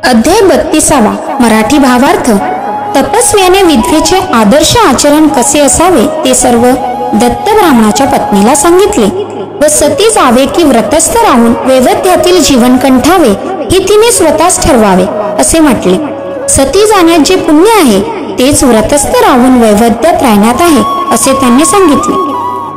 अध्याय 32 मराठी भावार्थ। तपस्व्याने विद्येचे आदर्श आचरण कसे असावे ते सर्व दत्त ब्राह्मणाच्या पत्नीला सांगितले व सती जावे की व्रतस्थ राहून वैवध्यातील जीवन कंठावे हे तिने स्वतःच ठरवावे असे म्हटले। सती जाण्यात जे पुण्य आहे तेच व्रतस्थ राहून वैवध्यात राहण्यात आहे असे त्यांनी सांगितले।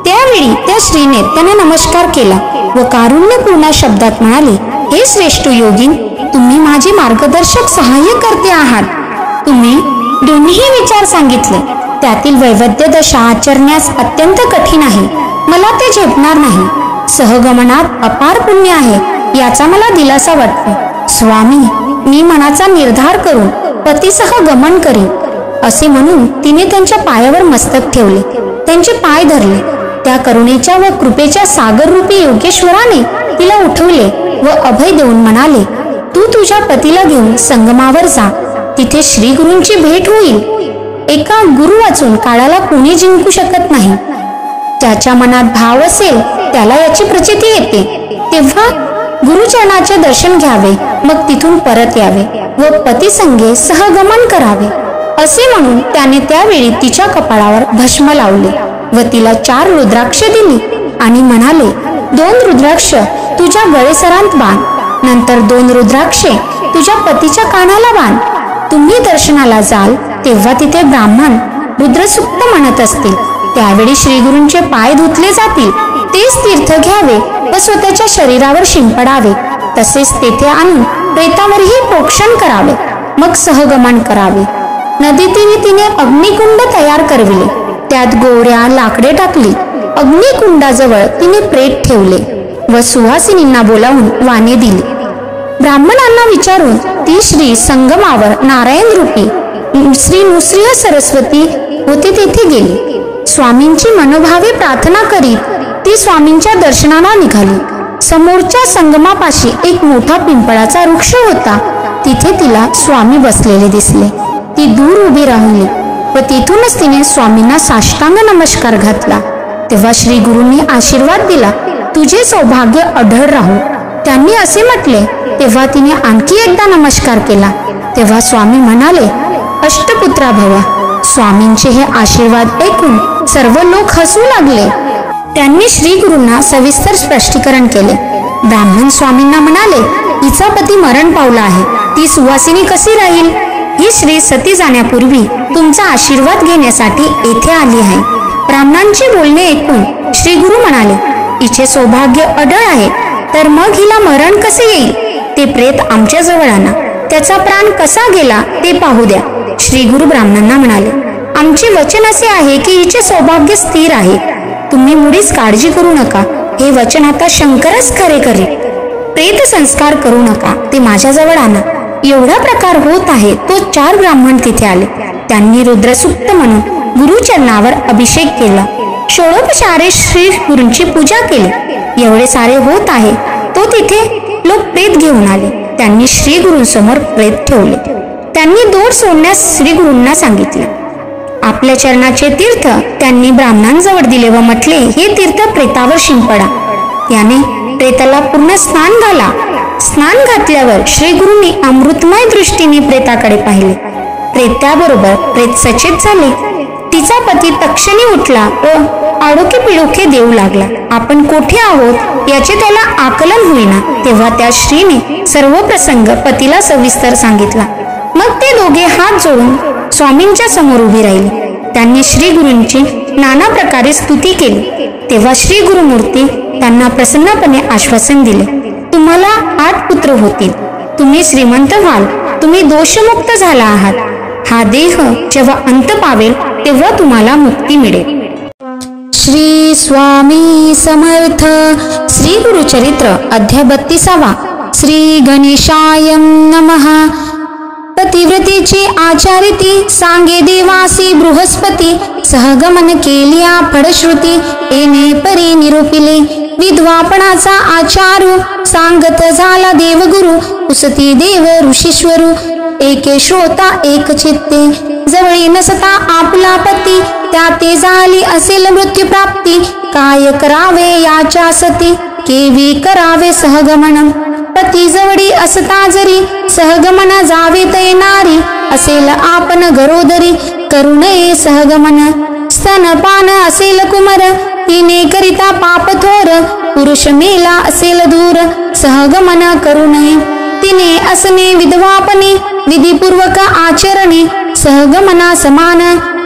त्यावेळी त्या स्त्रीने त्यांना नमस्कार केला व कारुण्यपूर्ण शब्दात म्हणाले, हे श्रेष्ठ योगीन, तुम्ही माझे मार्गदर्शक सहाय्य करते आहात। तुम्ही दोन्ही विचार सांगितले, त्यातील वैवध्य दशा आचरण्यास अत्यंत कठीण आहे, मला ते झेपणार नाही। सहगमनात अपार पुण्य आहे याचा मला दिलासा वाटतो। स्वामी, मी मनाचा निर्धार करून पतीसह गमन करीन असे म्हणून तिने त्यांच्या पायावर मस्तक ठेवले, त्यांचे पाय धरले। त्या करुणेच्या व कृपेच्या सागररूपी योगेश्वराने तिला उठवले व अभय देऊन म्हणाले, तू तुझ्या पतीला घेऊन संगमावर जा, तिथे श्री गुरूंची भेट होईल। एका गुरु वाचून काळाला कोणी जिंकू शकत नाही। ज्याच्या मनात भाव असेल त्याला याची प्रचिती येते। तेव्हा गुरुचरणाचे दर्शन घ्यावे, मग तिथून परत यावे व पतीसंगे सहगमन करावे असे म्हणून त्याने त्यावेळी तिच्या कपाळावर भस्म लावले व तिला 4 रुद्राक्ष दिली आणि म्हणाले, 2 रुद्राक्ष तुझ्या गळेसरांत बांध, नंतर 2 रुद्राक्षे तुझ्या पतीच्या कानाला बांध। तुम्ही दर्शनाला जाल तेव्हा तिथे ब्राह्मण रुद्रसूक्त म्हणत असतील, त्यावेळी श्रीगुरूंचे पाय धुतले जातील, तेच तीर्थ घ्यावे व स्वतःच्या शरीरावर शिंपडावे। तसेच तेथे आणून प्रेतावरही प्रोक्षण करावे, मग सहगमन करावे। नदीतीने तिने अग्निकुंड तयार करविले, त्यात गोऱ्या लाकडे टाकली। अग्निकुंडाजवळ तिने प्रेत ठेवले व सुवासिनींना बोलावून वाणे दिली। ब्राह्मणांना विचारून ती श्री संगमावर नारायण रूपी श्री नृसिंह सरस्वती होते तेथे गेली। स्वामींची मनोभावे प्रार्थना करीत ती स्वामींच्या दर्शनाला निघाली। समोरच्या संगमापाशी एक मोठा पिंपळाचा वृक्ष होता, तिथे तिला स्वामी बसलेले दिसले। ती दूर उभी राहिली व तिथूनच तिने स्वामींना साष्टांग नमस्कार घातला। तेव्हा श्री गुरूंनी आशीर्वाद दिला, तुझे सौभाग्य अढळ राहो। त्यांनी असे म्हटले तेव्हा तिने आणखी एकदा नमस्कार केला। तेव्हा स्वामी म्हणाले, अष्टपुत्रा भव। स्वामींचे हे आशीर्वाद ऐकून सर्व लोक हसू लागले। त्यांनी श्री गुरूंना सविस्तर स्पष्टीकरण केले। ब्राह्मण स्वामींना म्हणाले, हिचा पती मरण पावला आहे, ती सुवासिनी कशी राहील? ही श्री सती जाण्यापूर्वी तुमचा आशीर्वाद घेण्यासाठी येथे आली आहे। ब्राह्मणांचे बोलणे ऐकून श्री गुरु म्हणाले, हिचे सौभाग्य अढळ आहे, तर मग हिला मरण कसे येईल? ते प्रेत आमच्या जवळ आणा, त्याचा प्राण कसा गेला ते पाहू द्या। श्री गुरु ब्राह्मणांना म्हणाले, आमचे वचन असे आहे की हिचे सौभाग्य स्थिर आहे, तुम्ही मुळीच काळजी करू नका। हे वचन आता शंकरच खरे करेल। प्रेत संस्कार करू नका, ते माझ्याजवळ आणा। एवढा प्रकार होत आहे तो 4 ब्राह्मण तिथे आले। त्यांनी रुद्रसूक्त म्हणून गुरुचरणावर अभिषेक केला, षोडोपचारे श्री गुरूंची पूजा केली। एवढे सारे होत आहे तो तिथे लोक प्रेत घेऊन आले। त्यांनी श्री गुरूंसमोर प्रेत ठेवले। त्यांनी दोर सोडण्यास श्री गुरूंना सांगितले। आपल्या चरणाचे तीर्थ त्यांनी ब्राह्मणांजवळ दिले व म्हटले, हे तीर्थ प्रेतावर शिंपडा। त्याने प्रेताला पूर्ण स्नान घाला। स्नान घातल्यावर श्री गुरूंनी अमृतमय दृष्टीने प्रेताकडे पाहिले। प्रेत्याबरोबर प्रेत सचेत झाले। तिचा पती तक्षणी उठला व आडोके पिडोके देऊ लागला। आपण कोठे आहोत याचे त्याला आकलन होईना। तेव्हा त्या स्त्रीने सर्व प्रसंग पतीला सविस्तर सांगितला। मग ते दोघे हात जोडून स्वामींच्या समोर उभी राहिली। त्यांनी श्री गुरूंची नाना प्रकारे स्तुती केली। तेव्हा श्री गुरुमूर्ती त्यांना प्रसन्नपणे आश्वासन दिले, तुम्हाला 8 पुत्र होतील, तुम्ही श्रीमंत व्हाल, तुम्ही दोषमुक्त झाला आहात। हा देह जेव्हा अंत पावेल तेव्हा तुम्हाला मुक्ती मिळेल। श्री स्वामी समर्थ। श्री गुरुचरित्र अध्याय 32। श्री गणेशाय नमः। पतिव्रतेचे आचारिती सांगे देवासी बृहस्पती, सहगमन केलिया फडश्रुती, येणे परी निरूपिले। विद्वापणाचा आचारू सांगत झाला देवगुरु, उसती देव ऋषीश्वरू, एके श्रोता एक चित्ते, जवळी नसता आपला पती, त्या ते झाली असेल मृत्यू प्राप्ती, काय करावे याच्या सती, केवी करावे सहगमन। पती जवळी असता जरी सहगमन जावे तैनारी असेल आपण गरोदरी करू नये सहगमन स्तनपान असेल कुमर तिने करिता पाप थोर पुरुष मेला असेल दूर सहगमन करू नये तिने असणे विधवापणे विधीपूर्वक आचरणे सहगमना समान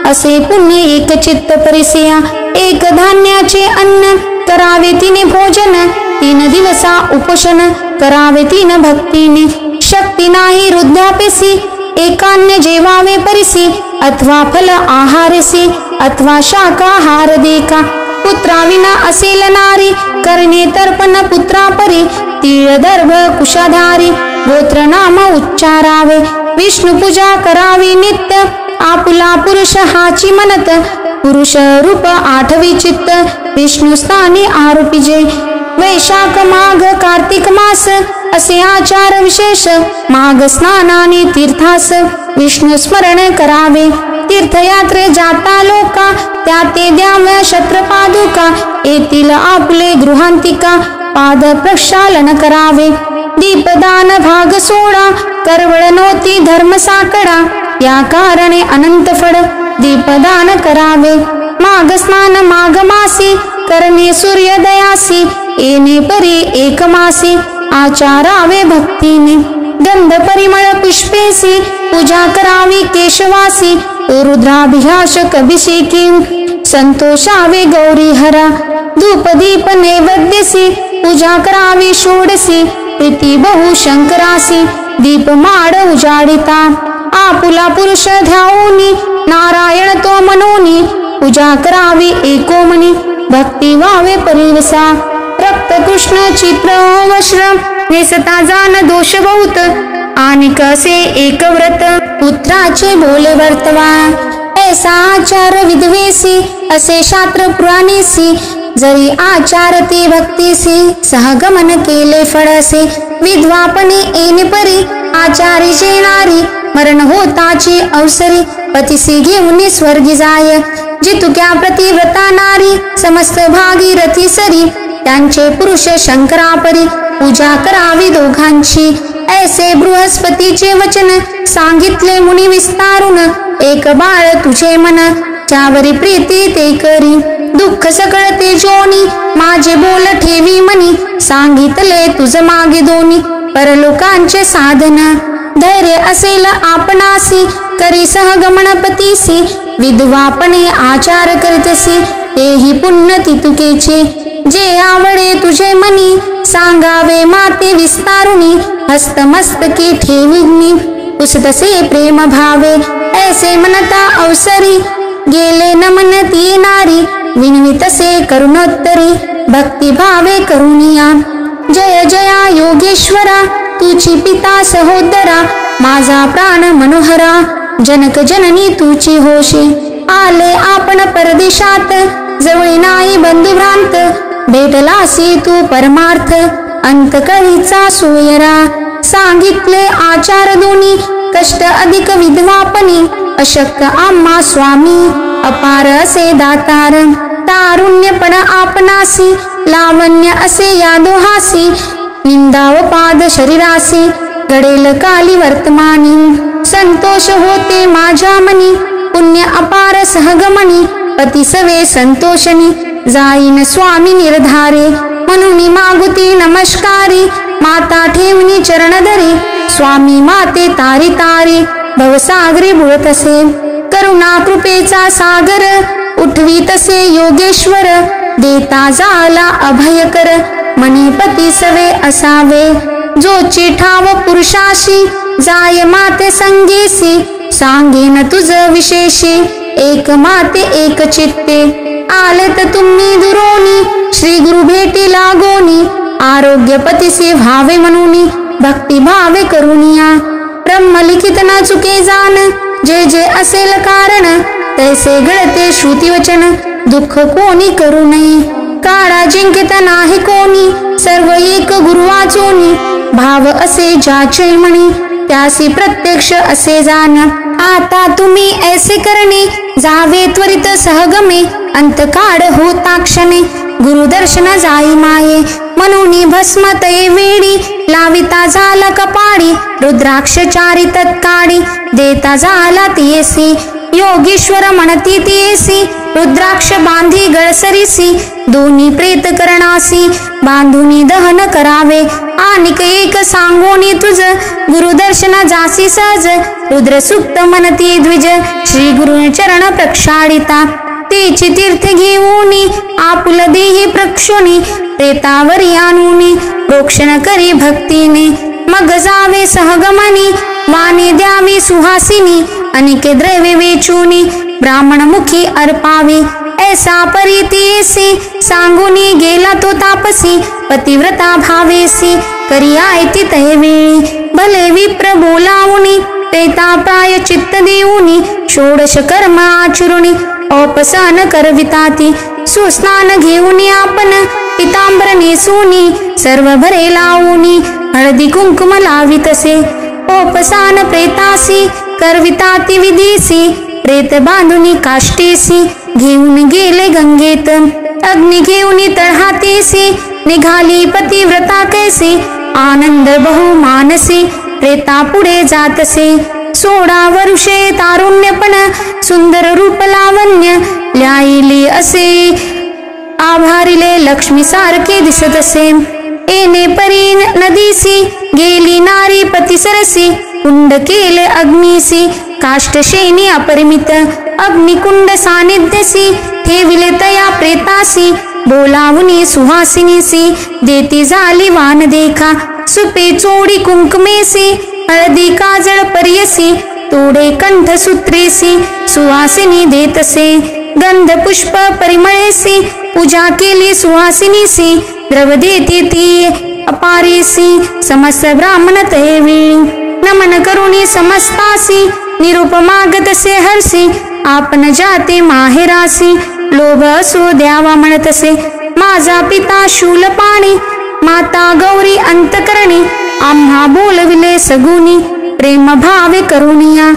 असे पुण्य एक चित्त परिसेया एक धान्याचे अन्न करावे तिने भोजन 3 दिवसा उपोषण करावे 3 भक्तीने शक्ती नाही वृद्धापेसी एकान्य जेवावे परिसी अथवा फल आहारसी अथवा शाकाहार देका पुत्राविना असेल नारी करणे तर्पण पुत्रापरी तीळ दर्भ कुशाधारी गोत्र नाम उच्चारावे विष्णू पूजा करावी नित्य आपुला पुरुष हाची मनत पुरुष रूप 8वी चित्त विष्णू स्थानी आरोपिजे वैशाख माघ कार्तिक मास असे आचार विशेष माघ स्नानाने तीर्थास विष्णू स्मरण करावे तीर्थयात्रे जाता लोका त्या ते द्याव शत्रपादुका येतील आपले गृहांतिका पाद प्रक्षालन करावे दीपदान भाग सोडा करवळ नोती धर्म साकडा या कारणे अनंत फळ दीपदान करावे माघ स्नान माघ मासी करणे सूर्योदयासी येणे परी एक मासी आचारावे भक्तीने गंध परिमळ पुष्पेसी पूजा करावी केशवासी रुद्राभिषेक अभिषेकी संतोषावे गौरी हरा धूप दीप नैवेद्यसी पूजा करावी षोडसी प्रीती बहु शंकरासी दीप माड उजाडिता आपुला पुरुष ध्याऊनी नारायण तो मनोनी पूजा करावी एकोमनी भक्ती व्हावे परिवसा रक्त कृष्ण चित्र वस्त्र नेसता जान दोष बहुत आणि कसे एक व्रत पुत्राचे बोले वर्तवा ऐसा आचार विधवेसी असे शास्त्र पुराणेसी जरी आचार ते भक्तीसी सहगमन केले फळसे विधवापणे येणे परी आचारी जेणारी मरण होताची अवसरी पतिसी घेऊन स्वर्गी जाय जितुक्या प्रतिव्रता नारी समस्त भागीरथी सरी त्यांचे पुरुष शंकरापरी पूजा करावी दोघांची ऐसे बृहस्पतीचे वचन सांगितले मुनी विस्तारून एक बाळ तुझे मन त्यावरी प्रीती ते करी दुःख सकळ ते जोनी माझे बोल ठेवी मनी सांगितले तुझ मागे दोन्ही परलोकांचे साधन धैर्य असेल आपणासी करी सहगमनपतीसी विधवापणे आचार करतसी तेही पुण्य तितुकेचे जे आवडे तुझे मनी सांगावे माते विस्तारुनी हस्तमस्तके ठेविनी उसतसे प्रेम भावे ऐसे मनता अवसरी गेले नमन ती नारी विनवितसे करुणोत्तरी भक्ती भावे करुणिया जय जया योगेश्वरा तुची पिता सहोदरा माझा प्राण मनोहरा जनक जननी तुची होशी आले आपण परदेशात जवळी नाही बंधुभ्रांत भेटलासी तू परमार्थ अंतकळीचा सोयरा सांगितले आचार दोन्ही कष्ट अधिक विधवापणी अशक्त आम्हा स्वामी अपार असे दातार तारुण्यपण आपणासी लावण्य असे या दोहासी निंदा व पाद शरीरासी घडेल काली वर्तमानी संतोष होते माझ्या मनी पुण्य अपार सहगमनी पतिसवे संतोषनी जाईन स्वामी निर्धारे म्हणून मागुती नमस्कारी माता ठेवणी चरणधरी स्वामी माते तारी तारी भवसागरी बुडत असे करुणा कृपेचा सागर उठवी तसे योगेश्वर देता जाला अभयकर मणिपती सवे असावे जो चिठाव पुरुषाशी जाय माते संगेसी सांगेन तुझ विशेषी एक माते एक चित्ते आलेत तुम्ही दुरोनी श्री गुरु भेटी लागोनी आरोग्य पतीसी व्हावे म्हणूनी भक्ती भावे करुनिया ब्रह्म लिखित न चुके जाण जे जे असेल कारण तैसे घडते श्रुती वचन दुःख कोणी करू नये काळा जिंकित नाही कोणी सर्व एक गुरु वाचोनी भाव असे ज्याचे म्हणी त्यासी प्रत्यक्ष असे जाण आता तुम्ही ऐसे करणे जावे त्वरित सहगमे अंतकाळ होता क्षणे गुरुदर्शन जाई माये, म्हणून भस्म तये वेडी, लाविता झाला कपाडी, रुद्राक्ष चारी तत्काळी, देता झाला तियेसी, योगीश्वर म्हणती तियेसी, रुद्राक्ष बांधी गळसरीसी, दोन्ही प्रेत करणासी, बांधुनी दहन करावे, आनिक एक सांगोनी तुझ, गुरुदर्शना जासी सहज, रुद्रसुक्त म्हणती द्विज, श्री गुरु चरण प्रक्षाळिता, तेची तीर्थ घेऊनी, आपुल देही प्रक्षोनी, प्रेतावरी आणूनी, प्रोक्षण करी भक्तीने, मग जावे सहगमनी, वाणी द्यावी सुहासिनी, अनेके द्रव्ये वेचूनी, ब्राह्मण मुखी अर्पावे, ऐसा परितीसी, सांगुनी गेला तो तापसी, पतिव्रता भावेसी, करी आयती तहे वेळी, भले विप्र बोलावुनी, प्रेता प्राय चित्त देऊनी, षोडश कर्म आचरुणी, औपसन करविताती, सुस्नान घेऊनी आपण, पितांबर नेसूनी, सर्व भरे लावूनी, हळदी कुंकुम लावितसे, औपसान प्रेतासी, करविताती विधीसी, प्रेत बांधुनी काष्टीसी, घेऊन गेले गंगेत, अग्नी घेऊनी तळहातीसी, निघाली पतिव्रता कैसी, आनंद बहुमानसी, प्रेता पुढे जातसे, 16 वर्षे तारुण्यपण, सुंदर रूप लावण्य, ल्याईली असे, आभारिले लक्ष्मी सारखे दिसत असे, येणे परी नदीसी, गेली नारी पतिसरसी, कुंड केले अग्नीसी, काष्टशेनी अपरिमित, अग्निकुंड सानिध्यसी, ठेविले तया प्रेतासी, बोलावुनी सुहासिनीसी, देती झाली वान देखा, सुपे चोडी कुंकुमेसी, हळदी काजळ पर्यसी, तोडे कंठ सूत्रेसी, सुवासिनी देतसे, गंध पुष्प परिमळेसी, पूजा केली सुहासिनीसी, द्रव देती ती अपारीसी, समस्त ब्राह्मण तैवी, नमन करुणी समस्तासी, निरूप मागतसे हरसी, आपण जाते माहेरासी, लोभ असो द्यावा म्हणतसे, माझा पिता शूलपाणी, माता गौरी अंतकरणी, आम्हा बोलविले सगुनी, प्रेम भावे करुणिया,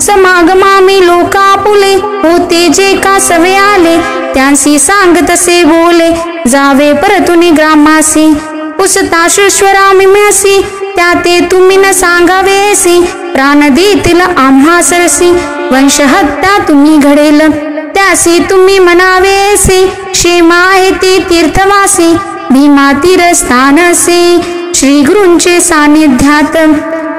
समागमामी लोकापुले, होते जे का सवे आले, त्यांसी सांगतसे बोले, जावे परतुनी ग्रामासी, पुसता शुश्वरामी म्यासी, त्याते तुम्ही न सांगावेसी, प्राण देतील आम्हा सरसी, वंश हत्या तुम्ही घडेल, त्यासी तुम्ही म्हणावेसी, क्षेमा आहे ती तीर्थवासी, भीमा तीरस्थानसी, श्री गुरूंचे सानिध्यात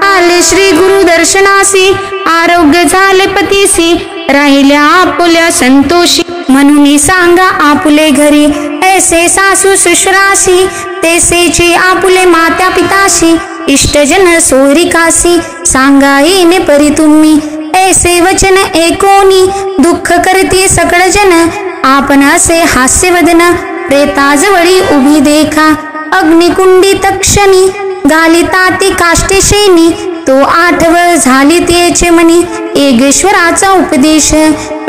आले, श्री गुरु दर्शनासी, आरोग्य झाले पतीसी, राहिल्या आपुल्या संतोषी, म्हणून सांगा आपुले घरी, ऐसे सासू सुश्रासी, तेसेचे आपुले मात्या पिताशी, इष्टजन सोहरिकासी, सांगा येणे परी तुम्ही, ऐसे वचन एकोनी, दुःख करती सकळ जन, आपण असे हास्यवदन, प्रेताजवळी उभी देखा, अग्निकुंडी तक्षणी, घालिता ती काष्टेशेनी, तो आठवळ झाली तेचे मनी, येगेश्वराचा उपदेश,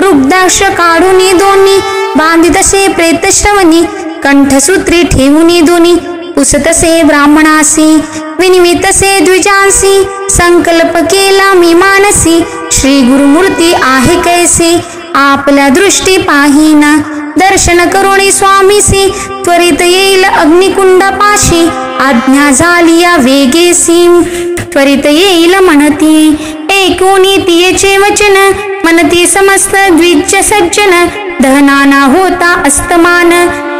रुद्राक्ष काढूनी दोन्ही, बांधितसे प्रेतश्रवणी, कंठसूत्री ठेवूनी दोन्ही, पुसतसे ब्राह्मणासी, विनिवितसे द्विजांसी, संकल्प केला मी मानसी, श्री गुरुमूर्ती आहे कैसी, आपल्या दृष्टी पाहिना, दर्शन करुणी स्वामीसी, त्वरित येईल अग्निकुंडापाशी, आज्ञा झाली या वेगेसी, त्वरित येईल म्हणती, एकोणी तियेचे वचन, म्हणती समस्त द्विज सज्जन, दहनाना होता अस्तमान,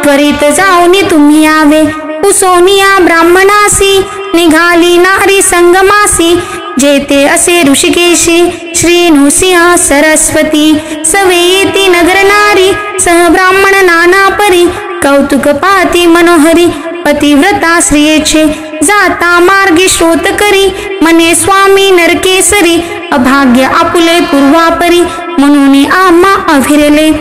त्वरित जाऊनी तुम्ही यावे, उसोनिया ब्राह्मणासी, निघाली नारी संगमासी, जेते असे ऋषिकेशी, श्री नृसिंह सरस्वती, सवेती नगर नारी, सह ब्राह्मण नाना परी, कौतुक पाती मनोहरी, पतिव्रता श्रियेचे, जाता मार्गी श्रोत करी, मने स्वामी नरकेसरी, अभाग्य आपुले पूर्वापरी, म्हणून आम्हा अभिरले,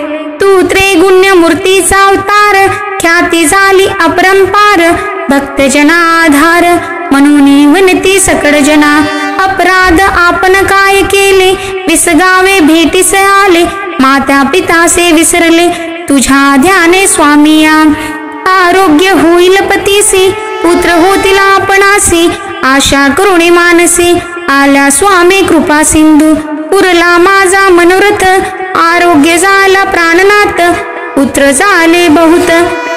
तू त्रिगुण्य मूर्तीचा अवतार, ख्याती झाली अपरंपार, भक्तजना आधार, म्हणून विनती सकळ जना, अपराध आपण काय केले, विसगावे भेटीस आले, माता पितासे विसरले, तुझ्या ध्याने स्वामिया, आरोग्य होईल पतीसी, पुत्र होतील आपणासी, आशा करुणे मानसी, आल्या स्वामी कृपा सिंधू, पुरला माझा मनोरथ, आरोग्य झाला प्राणनाथ, पुत्र झाले बहुत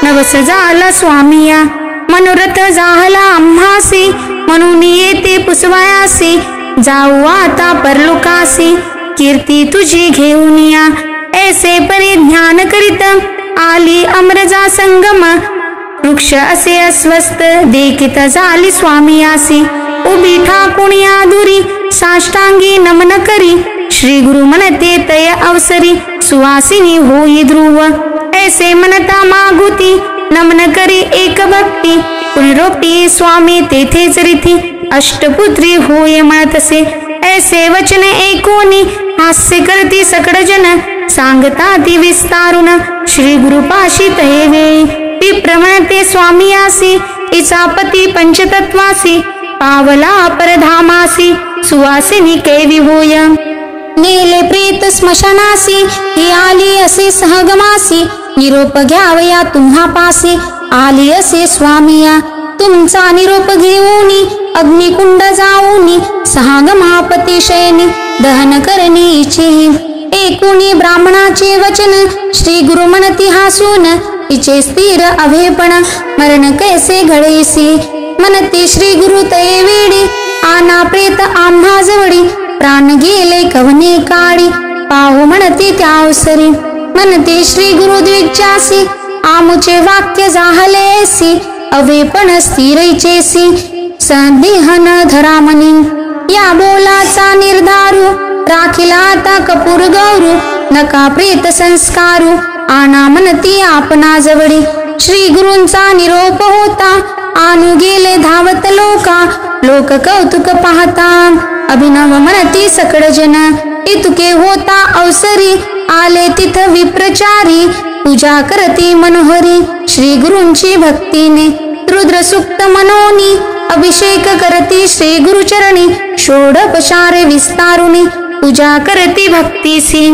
नवस झाला स्वामिया मनोरथ झाला आम्हासी म्हणून येते पुसवायासी जाऊ आता परलोकासी कीर्ती तुझी घेऊन या ऐसे परिज्ञान करीत आली अमरजा संगम वृक्ष असे अस्वस्थ देखीत झाली स्वामियासी उभी ठाकून आदुरी साष्टांगी नमन करी श्री गुरु म्हणते तय अवसरी सुवासिनी होई ध्रुव ऐसे म्हणता मागुती नमन करी एक भक्ती पुनरोक्ती स्वामी तेथेच रीती अष्टपुत्री होय म्हणतसे ऐसे वचन ऐकोनी हास्य करती सकळ जन सांगता ती विस्तारुन श्री गुरुपाशी तये वेळी विप्र म्हणते स्वामियासी इचा पती पंचतत्वासी पावला परधामासी सुवासिनी केवी होय नेले प्रेत स्मशानासी ही आली असे सहगमासी निरोप घ्यावया तुम्हा पासे आली असे स्वामिया तुमचा निरोप घेऊनी अग्निकुंड जाऊनी सहागमापती शयनी दहन करणी इच्छेही एकुणी ब्राह्मणाचे वचन श्री गुरु म्हणती हासून इचे स्थिर अभेपण मरण कैसे घडेसी म्हणते श्री गुरु तये वेडी आना प्रेत आम्हा जवडी प्राण गेले कवने काळी पाहू म्हणते त्या अवसरी म्हणते श्री गुरु द्विजासी आमुचे वाक्य जाहलेसी अवेपण स्थिरैचेसी संदेहन धरामनी या बोलाचा निर्धारू राखिला आता कपूर गौरू नका प्रेत संस्कारू आना म्हणती आपणा जवळी श्री गुरूंचा निरोप होता आनु गेले धावत लोका लोक कौतुक पाहता अभिनव म्हणती सकळ जन इतुके होता अवसरी आले तिथ विप्रचारी पूजा करती मनोहरी श्री गुरूंची भक्तीने रुद्र सुक्त मनोनी अभिषेक करती श्री गुरुचरणी षोडोपचारे विस्तारुनी पूजा करती भक्तीसी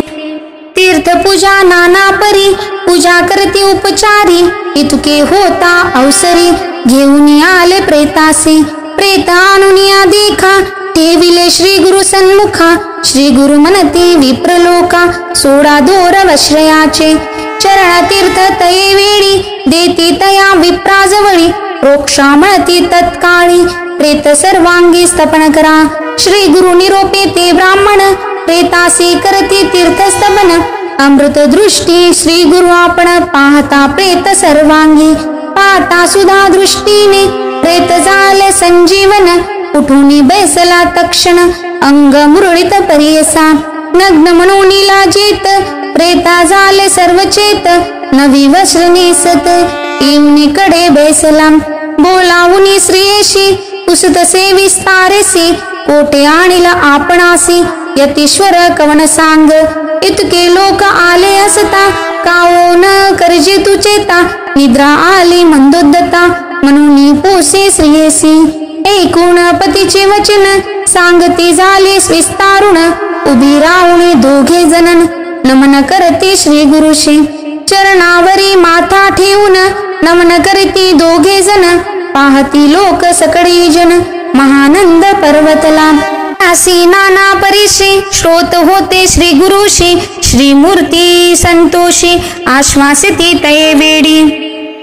तीर्थ पूजा नाना परी पूजा करती उपचारी इतुके होता अवसरी घेऊन आले प्रेतासी प्रेत आणुनिया देखा ठेविले श्री गुरु सन्मुखा श्री गुरु म्हणती विप्रलोका सोडा दोर वश्रयाचे चरण तीर्थ तये वेळी देती तया विप्राजवळी रोक्षा म्हणती तत्काळी प्रेत सर्वांगी स्तपन करा श्री गुरु निरोपे ते ब्राह्मण प्रेतासी करती तीर्थस्तपन अमृत दृष्टी श्री गुरु आपण पाहता प्रेत सर्वांगी पाहता सुधा दृष्टीने प्रेत झाले संजीवन उठून बैसला तक्षण अंग मुरळीत परियसा नग्न म्हणून लाजेत प्रेता झाले सर्वचेत नवी वस्त्र नेसत कडे बैसला बोलावुनी श्रेयशी पुसतसे विस्तारेसी कोटे आणिला आपणासी यतीश्वर कवन सांग इतके लोक आले असता काओ न करजे तू चेता निद्रा आली मंदोदता म्हणून पोसे श्रेयसी ऐकून पतीचे वचन सांगती झाले विस्तारुण उभी राहुणे दोघे जणन नमन करते श्री गुरुशी चरणावरी माथा ठेवून नमन करती दोघे जण पाहती लोक सकळी जन महानंद पर्वतला असी नाना परिशी श्रोत होते श्री गुरुशी श्रीमूर्ती संतोषी आश्वासिती तये वेडी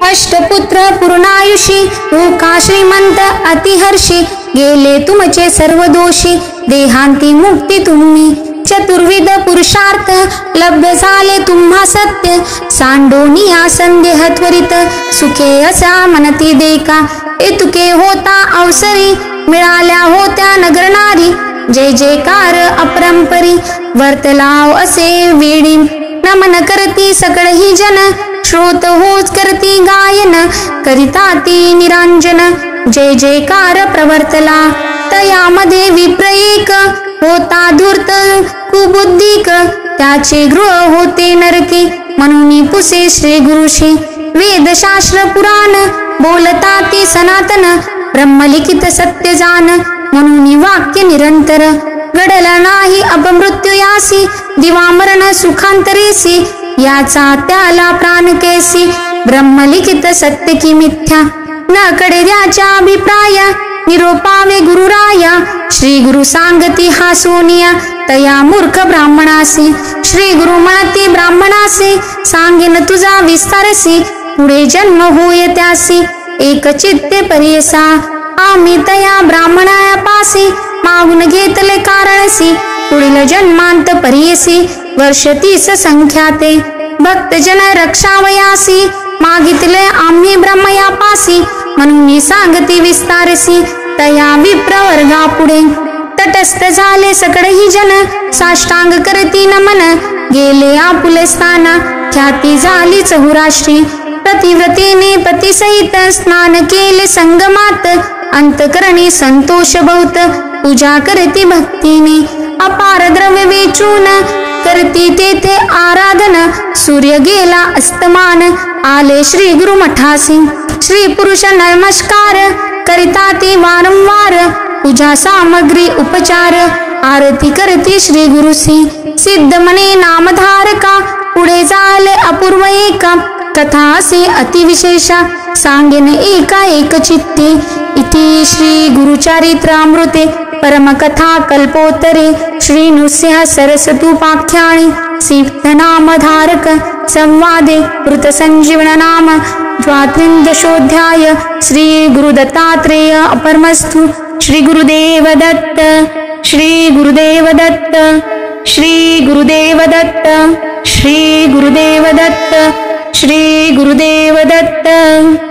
अष्टपुत्र पूर्णायुषी भूका श्रीमंत अतिहर्षी गेले तुमचे सर्व दोषी देहांती मुक्ती तुम्ही चतुर्विध पुरुषार्थ लब्ध झाले तुम्हा सत्य सांडोनिया संदेह त्वरित सुखे असा मनती देका इतुके होता अवसरी मिळाल्या होत्या नगरनारी जय जयकार अपरंपरी वर्तलाव असे वेडी नमन करती सकळही जन श्रोत होच करती गायन करिता ती निरांजन जय जयकार प्रवर्तला तयामध्ये विप्र एक होता धूर्त कुबुद्धिक त्याचे गृह होते नरकी म्हणून पुसे श्री गुरुशी वेदशास्त्र पुराण बोलता ती सनातन ब्रह्मलिखित सत्य जान म्हणून वाक्य निरंतर घडला नाही अपमृत्यू यासी दिवामरण सुखांतरेसी याचा त्याला प्राण कैसी ब्रह्मलिखित सत्य की मिथ्या न कडे त्याच्या अभिप्राय निरोपावे गुरुराया श्री गुरु सांगती हा सोनिया तया मूर्ख ब्राह्मणासी श्री गुरु म्हणती ब्राह्मणासी सांगेन तुझा विस्तारसी पुढे जन्म होय त्यासी एक चित्ते परियसा आम्ही तया ब्राह्मणाया पासी मागून घेतले कारणसी पुढील जन्मांत परियसी वर्ष 30 संख्याते भक्तजन रक्षावयासी मागितले आम्ही ब्रह्मया पासी म्हणून मी सांगती विस्तारसी तया विप्रवर्गा पुढे तटस्थ झाले सगळेही जन साष्टांग करती नमन गेले आपुले स्थान ख्याती झाली चहुराष्ट्री प्रतिव्रतेने पतीसहित स्नान केले संगमात अंतकरणी संतोष बहुत पूजा करती भक्तीने अपार द्रव्य वेचून करती तेथे आराधन सूर्य गेला अस्तमान आले श्री गुरु मठासी श्री पुरुष नमस्कार करिता ती वारंवार पूजा सामग्री उपचार आरती करती श्री गुरुसी सिद्ध मने नामधारका पुढे झाले अपूर्व एका कथा असे अतिविशेषा सांगेन एका एक चित्ते इति श्री गुरुचरित्रामृते परमकथा कल्पोत्तरे श्री नृसिंह सरस्वतोपाख्याने सिद्धनामधारक संवादे वृतसंजीवन नाम द्वात्रिंशोऽध्याय श्री गुरुदत्तात्रेय अपरमस्तु श्री गुरुदेव दत्त श्री गुरुदेव दत्त श्री गुरुदेव दत्त श्री गुरुदेव दत्त श्री गुरुदेव दत्त।